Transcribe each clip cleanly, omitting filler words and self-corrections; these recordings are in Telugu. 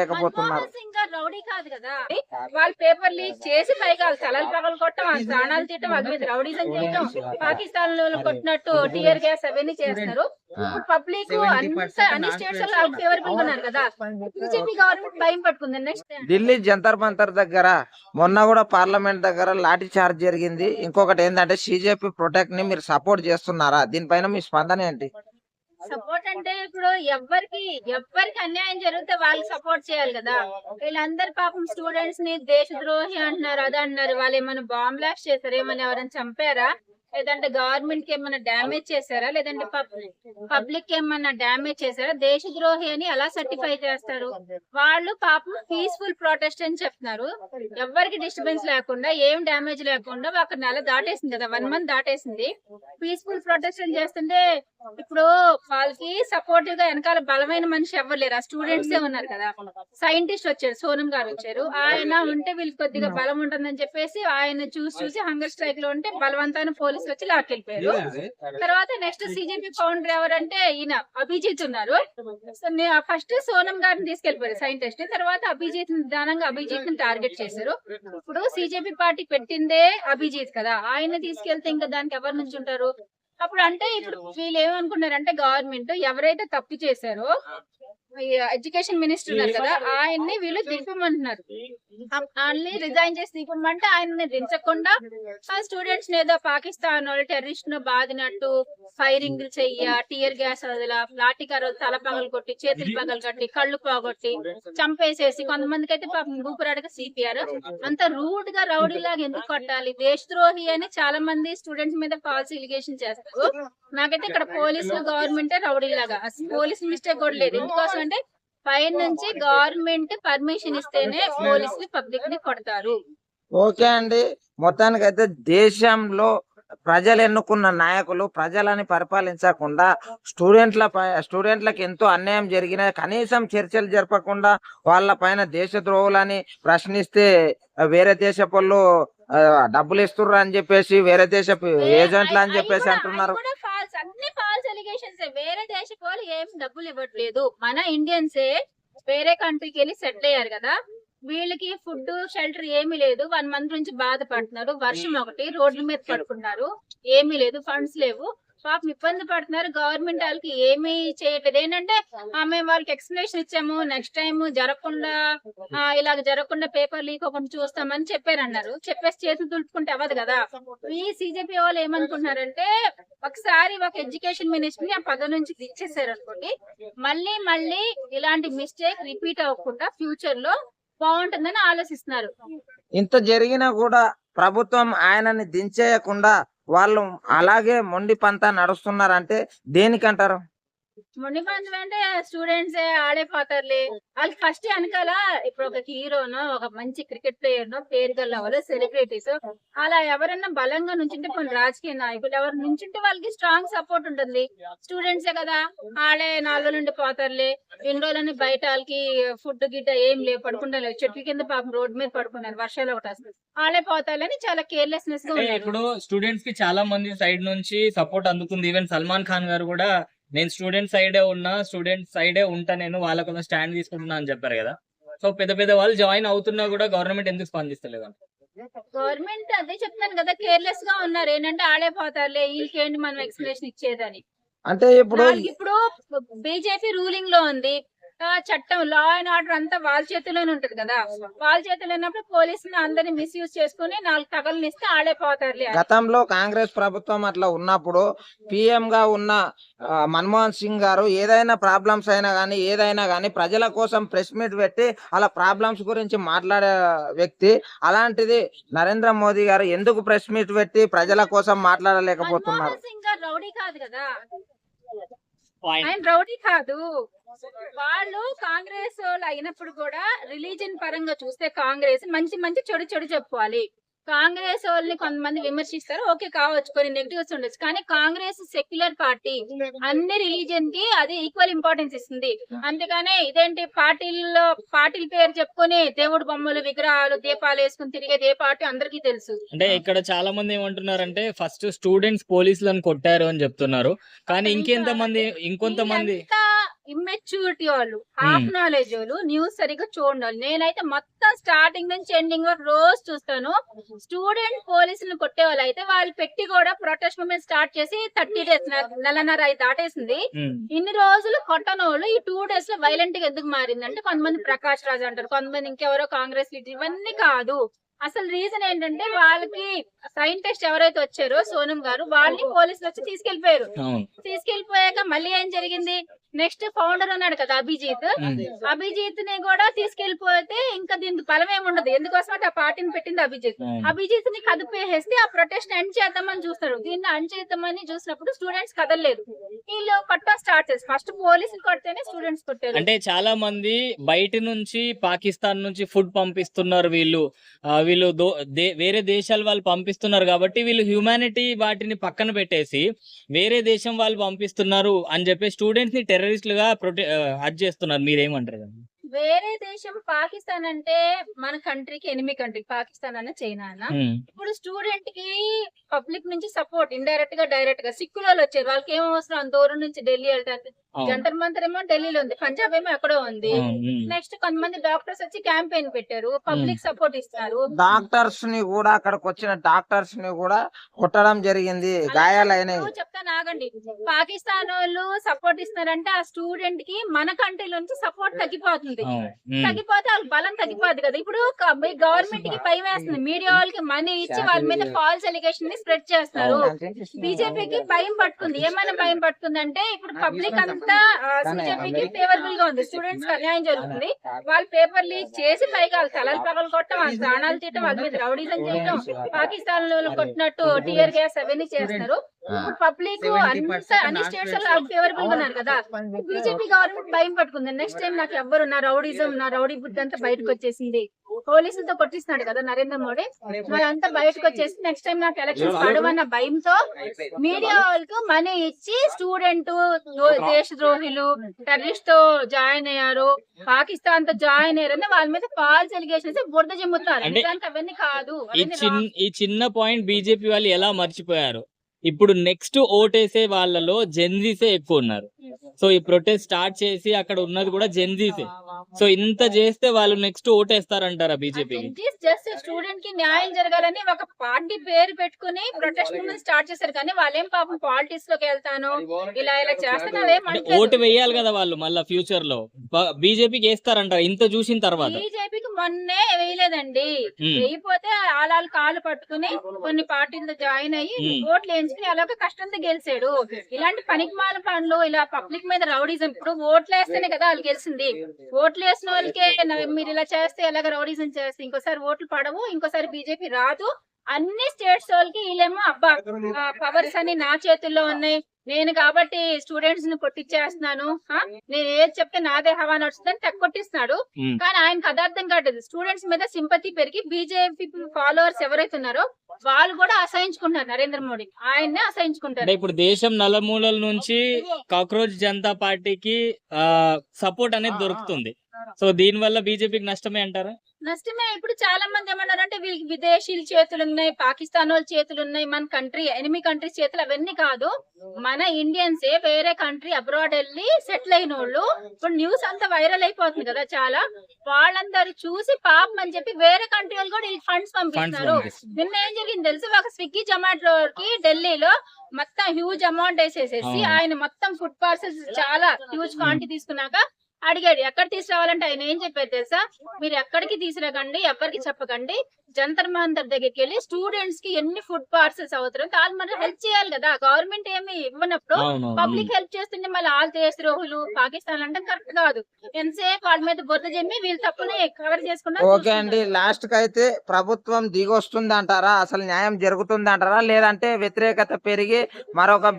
లేకపోతున్నారు. మన్మోహన్ సింగ్ గారు రౌడీ కాదు కదా, వాళ్ళు పేపర్ లీక్ చేసి పైగా వాళ్ళ తలలు పగలు కొట్టడం, వాళ్ళ ప్రాణాలు తీయటం, వాళ్ళ మీద రౌడీజం చేయటం, పాకిస్తాన్ లో కొట్టినట్టు టియర్ గ్యాస్ అవన్నీ చేస్తున్నారు. ఇప్పుడు పబ్లిక్ అన్ని స్టేట్స్ లో వాళ్ళకి ఫేవరబుల్ గా ఉన్నారు కదా, బీజేపీ గవర్నమెంట్ భయం పట్టుకుంది. నెక్స్ట్ ఢిల్లీ జంతర్ మంతర్ దగ్గర మొన్న కూడా పార్లమెంట్ దగ్గర లాఠీ చార్జ్ జరిగింది. ఇంకొకటి ఏంటంటే సిజేపీ ప్రొటెక్ట్ ని మీరు సపోర్ట్ చేస్తున్నారా? దీనిపైన మీ స్పందన ఏంటి? సపోర్ట్ అంటే ఇప్పుడు ఎవ్వరికి అన్యాయం జరిగితే వాళ్ళకి సపోర్ట్ చేయాలి కదా. వీళ్ళందరు పాపం స్టూడెంట్స్ ని దేశద్రోహి అంటున్నారు, అది అంటున్నారు. వాళ్ళు ఏమైనా బాంబ్ బ్లాస్ట్ చేశారు, ఏమైనా ఎవరైనా చంపారా, లేదంటే గవర్నమెంట్ కి ఏమైనా డ్యామేజ్ చేశారా, లేదంటే పబ్లిక్ ఏమన్నా డ్యామేజ్ చేశారా? దేశద్రోహి అని ఎలా సర్టిఫై చేస్తారు? వాళ్ళు పాపం పీస్ఫుల్ ప్రొటెస్ట్ అని చెప్తున్నారు. ఎవరికి డిస్టర్బెన్స్ లేకుండా, ఏం డ్యామేజ్ లేకుండా ఒక నెల దాటేసింది కదా, 1 month దాటేసింది. పీస్ఫుల్ ప్రొటెస్ట్ అని చేస్తుంటే ఇప్పుడు వాళ్ళకి సపోర్టివ్ గా వెనకాల బలమైన మనిషి ఎవరు లేరు, ఆ స్టూడెంట్స్ ఉన్నారు కదా. సైంటిస్ట్ వచ్చారు, సోనం గారు వచ్చారు. ఆయన ఉంటే వీళ్ళకి కొద్దిగా బలం ఉంటుందని చెప్పేసి ఆయన చూసి హంగర్ స్ట్రైక్ లో ఉంటే బలవంతాన్ని పోలీసులు వచ్చి లాక్కెళ్ళిపోయారు. తర్వాత నెక్స్ట్ సిజేపీ ఫౌండర్ ఎవరంటే ఈయన అభిజిత్ ఉన్నారు. సో ఫస్ట్ సోనం గారిని తీసుకెళ్లిపోయారు సైంటిస్ట్ ని, తర్వాత అభిజిత్ ని టార్గెట్ చేశారు. ఇప్పుడు సిజేపీ పార్టీ పెట్టిందే అభిజిత్ కదా, ఆయన తీసుకెళ్తే ఇంకా దానికి ఎవరు నుంచి ఉంటారు? అప్పుడు అంటే ఇప్పుడు వీళ్ళు ఏమనుకున్నారంటే గవర్నమెంట్ ఎవరైతే తప్పు చేశారో ఎడ్యుకేషన్ మినిస్టర్ ఉన్నారు కదా, ఆయన్ని వీళ్ళు దింపమంటున్నారు. ఆయన్ని రిజైన్ చేసి దింపమంటే ఆయన్ని దించకుండా ఆ స్టూడెంట్స్ ఏదో పాకిస్తాన్ వాళ్ళు టెర్రరిస్ట్ ను బాదినట్టు ఫైరింగ్ చెయ్య, టియర్ గ్యాస్ వదిల, లాఠీ కర్ర తల పగలు కొట్టి, చేతులు పగలు కట్టి, కళ్ళు పోగొట్టి చంపేసేసి, కొంతమందికి అయితే పాపం ఊపిరాడక సిపిఆర్. అంత రూడ్ గా రౌడీ లాగా ఎందుకు కొట్టాలి? దేశద్రోహి అని చాలా మంది స్టూడెంట్స్ మీద ఫాల్స్ ఎలిగేషన్ చేస్తారు. నాకైతే ఇక్కడ పోలీసులు గవర్నమెంట్ రౌడీ లాగా, పోలీస్ మిస్టేక్ కూడా లేదు. ఎందుకోసం అంటే పైన నుంచి గవర్నమెంట్ పర్మిషన్ ఇస్తేనే పోలీసులు పబ్లిక్ ని కొడతారు. ఓకే అండి, మొత్తానికైతే దేశంలో ప్రజలు ఎన్నుకున్న నాయకులు ప్రజలని పరిపాలించకుండా స్టూడెంట్లకు ఎంతో అన్యాయం జరిగిన కనీసం చర్చలు జరపకుండా వాళ్ళ పైన దేశద్రోహులని ప్రశ్నిస్తే వేరే దేశపోళ్ళు డబ్బులు ఇస్తుర్రు అని చెప్పేసి, వేరే దేశపు ఏజెంట్లు అని చెప్పేసి అంటున్నారు. అన్ని ఫాల్స్ ఎలిగేషన్స్. వేరే దేశ వాళ్ళు ఏం డబ్బులు ఇవ్వట్లేదు, మన ఇండియన్సే వేరే కంట్రీకి వెళ్ళి సెటిల్ అయ్యారు కదా. వీళ్ళకి ఫుడ్ షెల్టర్ ఏమీ లేదు, 1 month నుంచి బాధపడుతున్నారు. వర్షం ఒకటి, రోడ్ల మీద పడుకున్నారు, ఏమీ లేదు, ఫండ్స్ లేవు, పాపం ఇబ్బంది పడుతున్నారు. గవర్నమెంట్ వాళ్ళకి ఏమీ చేయట్లేదు. ఏంటంటే మేము వాళ్ళకి ఎక్స్ప్లెనేషన్ ఇచ్చాము, నెక్స్ట్ టైం జరగకుండా ఇలాగ జరగకుండా పేపర్ లీక్ ఒకటి చూస్తామని చెప్పారన్నారు. చెప్పేసి చేతులు తుడుచుకుంటే అవ్వదు కదా. ఈ సిజేపీ వాళ్ళు ఏమనుకుంటున్నారంటే ఒకసారి ఒక ఎడ్యుకేషన్ మినిస్టర్ ని ఆ పదవి నుంచి దించేశారు అనుకోండి, మళ్ళీ ఇలాంటి మిస్టేక్ రిపీట్ అవ్వకుండా ఫ్యూచర్ లో బాగుంటుందని ఆలోచిస్తున్నారు. ఇంత జరిగినా కూడా ప్రభుత్వం ఆయనని దించేయకుండా వాళ్ళు అలాగే మొండి పంతా నడుస్తున్నారంటే దేనికంటారు? మొండిపంతం అంటే స్టూడెంట్స్ ఆడైపోతారులే. వాళ్ళకి ఫస్ట్ వెనకాల ఇప్పుడు ఒక హీరోనో, ఒక మంచి క్రికెట్ ప్లేయర్ నో, పేరు గల వాళ్ళు, సెలబ్రిటీస్ అలా ఎవరైనా బలంగా నుంచుంటే, కొన్ని రాజకీయ నాయకులు ఎవరు నుంచుంటే వాళ్ళకి స్ట్రాంగ్ సపోర్ట్ ఉంటుంది. స్టూడెంట్సే కదా, ఆడే 4 రోజులు నుండి పోతారులే. 2 రోజులని బయట వాళ్ళకి ఫుడ్ గిట్ట ఏం లేవు, పడుకుంటా లేవు, చెట్ల కింద పాపం రోడ్డు మీద పడుకున్నారు, వర్షాలు ఒకటి వస్తుంది, ఆడే పోతారని చాలా కేర్లెస్నెస్ గా ఉన్నారు. ఇప్పుడు స్టూడెంట్స్ కి చాలా మంది సైడ్ నుంచి సపోర్ట్ అందుతుంది. ఈవెన్ సల్మాన్ ఖాన్ గారు కూడా నేను స్టూడెంట్ సైడే ఉంటా, నేను వాళ్ళ కోసం స్టాండ్ తీసుకుంటున్నా అని చెప్పారు కదా. సో పెద్ద వాళ్ళు జాయిన్ అవుతున్నా కూడా గవర్నమెంట్ ఎందుకు స్పందిస్తలేదు? గవర్నమెంట్ అదే చెప్తాను కదా, కేర్లెస్ గా ఉన్నారు. ఏంటంటే ఆడే పోతారులే, వీళ్ళకేంటి మనం ఎక్స్ప్లెనేషన్ ఇచ్చేదని. అంటే ఇప్పుడు బీజేపీ రూలింగ్ లో ఉంది, చట్టం లా అండ్ ఆర్డర్ అంతా వాళ్ళ చేతిలోనే ఉంటది కదా. వాళ్ళ చేతిలో ఉన్నప్పుడు పోలీసులు అందరినీ మిస్యూజ్ చేసుకుని 4 తగలనిస్తే ఆడైపోతారు. గతంలో కాంగ్రెస్ ప్రభుత్వం అట్లా ఉన్నప్పుడు పిఎం గా ఉన్న మన్మోహన్ సింగ్ గారు ఏదైనా ప్రాబ్లమ్స్ అయినా కానీ ఏదైనా కానీ ప్రజల కోసం ప్రెస్ మీట్ పెట్టి అలా ప్రాబ్లమ్స్ గురించి మాట్లాడే వ్యక్తి. అలాంటిది నరేంద్ర మోదీ గారు ఎందుకు ప్రెస్ మీట్ పెట్టి ప్రజల కోసం మాట్లాడలేకపోతున్నారు? మన్మోహన్ సింగ్ గారు రౌడీ కాదు కదా, ఆయన రౌడీ కాదు. వాళ్ళు కాంగ్రెస్ వాళ్ళు అయినప్పుడు కూడా రిలీజన్ పరంగా చూస్తే కాంగ్రెస్ మంచి చెడు చెప్పుకోవాలి. కాంగ్రెస్ వాళ్ళని కొంతమంది విమర్శిస్తారు, ఓకే కావచ్చు, కొన్ని నెగిటివ్స్ ఉండొచ్చు, కానీ కాంగ్రెస్ సెక్యులర్ పార్టీ, అన్ని రిలీజియన్ కి అది ఈక్వల్ ఇంపార్టెన్స్ ఇస్తుంది. అందుకనే ఇదేంటి పార్టీల పేరు చెప్పుకొని దేవుడు బొమ్మలు, విగ్రహాలు, దీపాలు వేసుకుని తిరిగేది ఏ పార్టీ అందరికీ తెలుసు. అంటే ఇక్కడ చాలా మంది ఏమంటున్నారంటే ఫస్ట్ స్టూడెంట్స్ పోలీసులను కొట్టారు అని చెప్తున్నారు, కానీ ఇంకొంతమంది ఇమ్మెచ్యూరిటీ వాళ్ళు, హాఫ్ నాలెడ్జ్ వాళ్ళు, న్యూస్ సరిగ్గా చూడాలి. నేనైతే మొత్తం స్టార్టింగ్ నుంచి ఎండింగ్ వరకు రోజు చూస్తాను. స్టూడెంట్ పోలీసులు కొట్టే వాళ్ళు అయితే వాళ్ళు పెట్టి కూడా ప్రొటెస్ట్ మూవ్మెంట్ స్టార్ట్ చేసి 30 days, నెలన్నర అయితే దాటేసింది. ఇన్ని రోజులు కొట్టనోళ్ళు ఈ 2 days లో వైలెంట్ గా ఎందుకు మారిందంటే కొంతమంది ప్రకాష్ రాజ్ అంటారు, కొంతమంది ఇంకెవరో కాంగ్రెస్ లీడర్. ఇవన్నీ కాదు, అసలు రీజన్ ఏంటంటే వాళ్ళకి సైంటిస్ట్ ఎవరైతే వచ్చారో సోనం గారు, వాళ్ళని పోలీసులు వచ్చి తీసుకెళ్లిపోయారు. తీసుకెళ్లిపోయాక మళ్ళీ ఏం జరిగింది, నెక్స్ట్ ఫౌండర్ ఉన్నాడు కదా అభిజిత్ ని కూడా తీసుకెళ్లిపోతే ఇంకా దీనికి బలం ఏముండదు. ఎందుకోసం అంటే ఆ పార్టీని పెట్టింది అభిజిత్ ని కదిపేసేస్తే ఆ ప్రొటెస్ట్ ఎండ్ చేద్దామని చూస్తారు. దీన్ని ఎండ్ చేద్దామని చూసినప్పుడు స్టూడెంట్స్ కదలలేదు, వీళ్ళు కొట్టడం స్టార్ట్ చేసి ఫస్ట్ పోలీసులు కొడితేనే స్టూడెంట్స్ కొట్టారు. అంటే చాలా మంది బయట నుంచి పాకిస్తాన్ నుంచి ఫుడ్ పంపిస్తున్నారు, వీళ్ళు వేరే దేశాల వాళ్ళు పంపిస్తున్నారు కాబట్టి వీళ్ళు హ్యూమానిటీ వాటిని పక్కన పెట్టేసి వేరే దేశం వాళ్ళు పంపిస్తున్నారు అని చెప్పి స్టూడెంట్స్ ని టెర్రరిస్టులుగా అది చేస్తున్నారు. మీరేమంటారు? వేరే దేశం పాకిస్తాన్ అంటే మన కంట్రీకి ఎనిమి కంట్రీ పాకిస్తాన్ అన్న చైనా అన్న. ఇప్పుడు స్టూడెంట్ కి పబ్లిక్ నుంచి సపోర్ట్ ఇండైరెక్ట్ గా డైరెక్ట్ గా సిక్కుల వాళ్ళు వచ్చారు, వాళ్ళకి ఏం అవసరం అంత దూరం నుంచి ఢిల్లీ వెళ్ళడానికి. జంతర్ మంతర్ ఏమో ఢిల్లీలో ఉంది, పంజాబ్ ఏమో ఎక్కడో ఉంది. నెక్స్ట్ కొంతమంది డాక్టర్స్ వచ్చి క్యాంపెయిన్ పెట్టారు, పబ్లిక్ సపోర్ట్ ఇస్తారు. డాక్టర్స్ ని కూడా అక్కడికి వచ్చిన డాక్టర్స్ ని కూడా కొట్టడం జరిగింది, గాయాలైనవి. చెప్తాను ఆగండి, పాకిస్తాన్ వాళ్ళు సపోర్ట్ ఇస్తున్నారంటే ఆ స్టూడెంట్ కి మన కంట్రీ నుంచి సపోర్ట్ తగ్గిపోతుంది. తగ్గిపోతే వాళ్ళకి బలం తగ్గిపోద్ది కదా. ఇప్పుడు గవర్నమెంట్ కి భయం వేస్తుంది, మీడియా వాళ్ళకి మనీ ఇచ్చి వాళ్ళ మీద ఫాల్స్ ఎలిగేషన్ ని స్ప్రెడ్ చేస్తారు. బీజేపీకి భయం పట్టుకుంది, ఏమైనా భయం పట్టుకుంది అంటే ఇప్పుడు పబ్లిక్ అంతా బీజేపీకి ఫేవరబుల్ గా ఉంది, స్టూడెంట్స్ కి అన్యాయం జరుగుతుంది. వాళ్ళు పేపర్ లీక్ చేసి పైగా వాళ్ళ తలలు పగలు కొట్టడం, వాళ్ళ ప్రాణాలు తీయటం, వాళ్ళ మీద రౌడీజం చేయటం, పాకిస్తాన్ లో కొట్టినట్టు టియర్ గ్యాస్ అవన్నీ చేస్తారు. పబ్లిక్ అన్ని స్టేట్స్ లో ఫేవరబుల్ గా ఉన్నారు కదా. బీజేపీ గవర్నమెంట్ భయం పట్టుకుంది, నెక్స్ట్ టైం నాకు ఎవ్వరు నా రౌడీజం నా రౌడీ బుద్ధి అంతా బయటకు వచ్చేసింది. పోలీసులతో కొట్టిస్తున్నాడు కదా నరేంద్ర మోడీ, వాళ్ళంతా బయటకు వచ్చేసి నెక్స్ట్ టైం నాకు ఎలక్షన్స్ పడవన్న భయంతో మీడియా వాళ్ళకు మనీ ఇచ్చి స్టూడెంట్ దేశద్రోహులు టెర్రరిస్ట్ తో జాయిన్ అయ్యారు, పాకిస్తాన్ తో జాయిన్ అయ్యారని వాళ్ళ మీద ఫాల్స్ ఎలిగేషన్స్ బురద చెమ్ముతున్నారు. అవన్నీ కాదు. ఈ చిన్న పాయింట్ బీజేపీ వాళ్ళు ఎలా మర్చిపోయారు, ఇప్పుడు నెక్స్ట్ ఓటేసే వాళ్ళలో జెన్జీసే ఎక్కువ ఉన్నారు. సో ఈ ప్రొటెస్ట్ స్టార్ట్ చేసి అక్కడ ఉన్నది కూడా జెన్జీసే. సో ఇంత చేస్తే వాళ్ళు నెక్స్ట్ ఓటేస్తారంటారా బీజేపీకి? జస్ట్ స్టూడెంట్ కి న్యాయం జరగాలని ఒక పార్టీ పేరు పెట్టుకుని ప్రొటెస్ట్ స్టార్ట్ చేశారు, కానీ వాళ్ళేం పాపం పాలిటిక్స్ లోకి వెళ్తాను ఇలా చేస్తున్నారు. ఓటు వేయాలి కదా వాళ్ళు మళ్ళా ఫ్యూచర్ లో. బీజేపీకి వేస్తారంటారు ఇంత చూసిన తర్వాత? బీజేపీకి మొన్నే వేయలేదండి, వేయపోతే వాళ్ళ కాళ్ళు పట్టుకుని కొన్ని పార్టీలతో జాయిన్ అయ్యి ఓట్లు వేయించుకుని అలాగే కష్టంతో గెలిచాడు. ఇలాంటి పనికిమాల పనులు ఇలా పబ్లిక్ మీద రౌడీజం, ఇప్పుడు ఓట్లు వేస్తేనే కదా వాళ్ళు గెలిచింది. ఓట్లు వేసిన వాళ్ళకే మీరు ఇలా చేస్తే ఎలాగ రౌడీజం చేస్తే ఇంకోసారి ఓట్లు పడవు, ఇంకోసారి బీజేపీ రాదు. అన్ని స్టేట్స్ వాళ్ళకి వీళ్ళేమో అబ్బా పవర్స్ అన్ని నా చేతుల్లో ఉన్నాయి, నేను కాబట్టి స్టూడెంట్స్ ని కొట్టించేస్తున్నాను, నేను ఏది చెప్తే నాదే హవా నడుస్తుందని తెగ కొట్టిస్తున్నాడు. కానీ ఆయనకు అదార్థం కావట్లేదు, స్టూడెంట్స్ మీద సింపతి పెరిగి బీజేపీ ఫాలోవర్స్ ఎవరైతే ఉన్నారో వాళ్ళు కూడా అసహించుకుంటున్నారు నరేంద్ర మోడీ, ఆయన్నే అసహించుకుంటారు. ఇప్పుడు దేశం నలుమూలల నుంచి కాక్రోచ్ జనతా పార్టీకి సపోర్ట్ అనేది దొరుకుతుంది. సో దీని వల్ల బీజేపీకి నష్టమే అంటారా? నష్టమే. ఇప్పుడు చాలా మంది ఏమన్నారంటే వీళ్ళకి విదేశీయుల చేతులు ఉన్నాయి, పాకిస్తాన్ వాళ్ళ చేతులు ఉన్నాయి, మన కంట్రీ ఎనిమి కంట్రీ చేతులు. అవన్నీ కాదు, మన ఇండియన్సే వేరే కంట్రీ అబ్రాడ్ వెళ్ళి సెటిల్ అయిన వాళ్ళు. ఇప్పుడు న్యూస్ అంతా వైరల్ అయిపోతుంది కదా చాలా, వాళ్ళందరూ చూసి పాపం అని చెప్పి వేరే కంట్రీ వాళ్ళు కూడా ఫండ్స్ పంపిస్తున్నారు. నిన్న ఏం జరిగింది తెలుసు, ఒక స్విగ్గీ జొమాటోకి ఢిల్లీలో మొత్తం హ్యూజ్ అమౌంట్ వేసేసేసి ఆయన మొత్తం ఫుడ్ పార్సల్స్ చాలా హ్యూజ్ క్వాంటిటీ తీసుకున్నాక అడిగాడు ఎక్కడ తీసుకురావాలంటే ఆయన ఏం చెప్పారు తెలుసా, మీరు ఎక్కడికి తీసుకురాకండి, ఎవరికి చెప్పకండి, జంతర్ మంతర్ దగ్గరికి వెళ్ళి స్టూడెంట్స్ కి ఎన్ని ఫుడ్ పార్సల్స్ అవుతారో వాళ్ళు మనం హెల్ప్ చేయాలి కదా. గవర్నమెంట్ ఏమి ఇవ్వనప్పుడు పబ్లిక్ హెల్ప్ చేస్తుంటే మళ్ళీ వాళ్ళ దేశద్రోహులు పాకిస్తాన్ అంటే కరెక్ట్ కాదు. ఎంతసేపు వాళ్ళ మీద బురద జమ్మి వీళ్ళు తప్పుని కవర్ చేసుకుంటారు. ఓకే అండి, లాస్ట్ కి అయితే ప్రభుత్వం దిగొస్తుంది అంటారా, అసలు న్యాయం జరుగుతుంది అంటారా, లేదంటే వ్యతిరేకత పెరిగి మరొక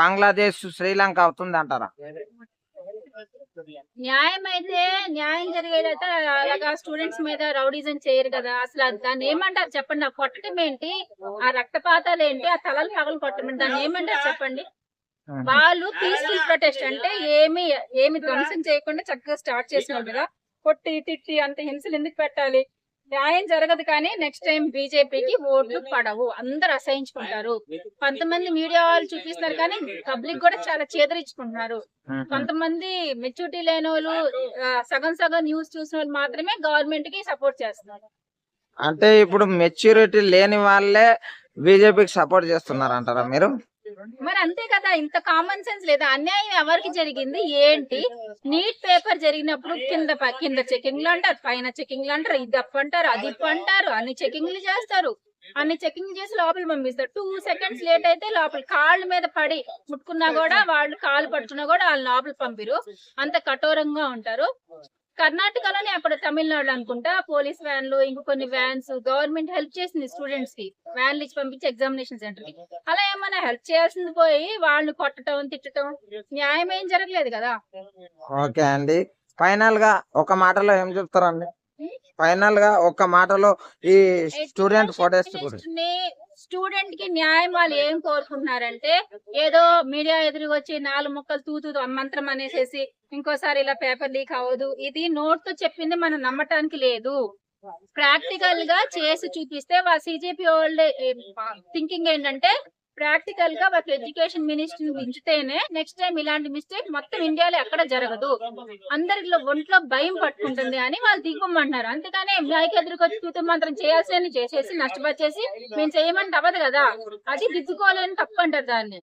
బంగ్లాదేశ్ శ్రీలంక అవుతుంది అంటారా? న్యాయం అయితే న్యాయం జరిగేదైతే అలాగా స్టూడెంట్స్ మీద రౌడీజం చేయరు కదా. అసలు దాన్ని ఏమంటారు చెప్పండి, ఆ కొట్టడం ఏంటి, ఆ రక్తపాతాలు ఏంటి, ఆ తలలు పగలు కొట్టడం దాన్ని ఏమంటారు చెప్పండి. వాళ్ళు పీస్ఫుల్ ప్రొటెస్ట్ అంటే ఏమి ధ్వంసం చేయకుండా చక్కగా స్టార్ట్ చేసినారు కదా. కొట్టి తిట్టి అంత హింసలు ఎందుకు పెట్టాలి? న్యాయం జరగదు కానీ నెక్స్ట్ టైం బీజేపీకి ఓట్లు పడవు, అందరు అసహించుకుంటారు. కొంతమంది మీడియా వాళ్ళు చూపిస్తారు కానీ పబ్లిక్ కూడా చాలా చేదరించుకుంటున్నారు. కొంతమంది మెచ్యూరిటీ లేని వాళ్ళు, సగం సగం న్యూస్ చూసిన వాళ్ళు మాత్రమే గవర్నమెంట్ కి సపోర్ట్ చేస్తున్నారు. అంటే ఇప్పుడు మెచ్యూరిటీ లేని వాళ్ళే బీజేపీకి సపోర్ట్ చేస్తున్నారు అంటారా మీరు? మరి అంతే కదా, ఇంత కామన్ సెన్స్ లేదా? అన్యాయం ఎవరికి జరిగింది ఏంటి? నీట్ పేపర్ జరిగినప్పుడు కింద చెకింగ్లు అంటారు, పైన చెకింగ్లు అంటారు, ఇది అప్పు అంటారు, అది ఇప్పు అంటారు, అన్ని చెకింగ్లు చేస్తారు. అన్ని చెకింగ్ చేసి లోపల పంపిస్తారు. 2 seconds లేట్ అయితే లోపల కాళ్ళ మీద పడి ముట్టుకున్నా కూడా, వాళ్ళు కాళ్ళు పట్టుకున్నా కూడా వాళ్ళు లోపల పంపిరు. అంత కఠోరంగా ఉంటారు. కర్ణాటకలోనే అక్కడ తమిళనాడు అనుకుంటా పోలీస్ వ్యాన్లు, ఇంక కొన్ని వ్యాన్స్ గవర్నమెంట్ హెల్ప్ చేసింది స్టూడెంట్స్ కి, వ్యాన్లు ఇచ్చి పంపించి ఎగ్జామినేషన్ సెంటర్ కి. అలా ఏమైనా హెల్ప్ చేయాల్సింది పోయి వాళ్ళని కొట్టడం తిట్టడం, న్యాయం ఏం జరగలేదు కదా. ఓకే అండి, ఫైనల్ గా ఒక మాటలో ఏం చెప్తారండి? ఫైనల్ గా ఒక మాటలో ఈ స్టూడెంట్ ప్రొటెస్ట్ గురించి. స్టూడెంట్ కి న్యాయం వాళ్ళు ఏం కోరుకుంటున్నారంటే, ఏదో మీడియా ఎదురుగా వచ్చి 4 ముక్కలు తూతూ మంత్రం అనేసేసి ఇంకోసారి ఇలా పేపర్ లీక్ అవ్వదు, ఇది నోట్ తో చెప్పింది మనం నమ్మటానికి లేదు. ప్రాక్టికల్ గా చేసి చూపిస్తే వాళ్ళ సిజేపీ వాళ్ళ థింకింగ్ ఏంటంటే, ప్రాక్టికల్ గా ఒక ఎడ్యుకేషన్ మినిస్టర్ ఉంచితేనే నెక్స్ట్ టైం ఇలాంటి మిస్టేక్ మొత్తం ఇండియాలో ఎక్కడ జరగదు, అందరిలో ఒంట్లో భయం పట్టుకుంటుంది అని వాళ్ళు దిగుమంటున్నారు. అంతేగాని మైక్ ఎదురుకొచ్చి తూతు మంత్రం చేయాల్సి చేసేసి నష్టపరిచేసి మేము చేయమంటే అవ్వదు కదా, అది దిద్దుకోవాలని తప్పు అంటారు దాన్ని.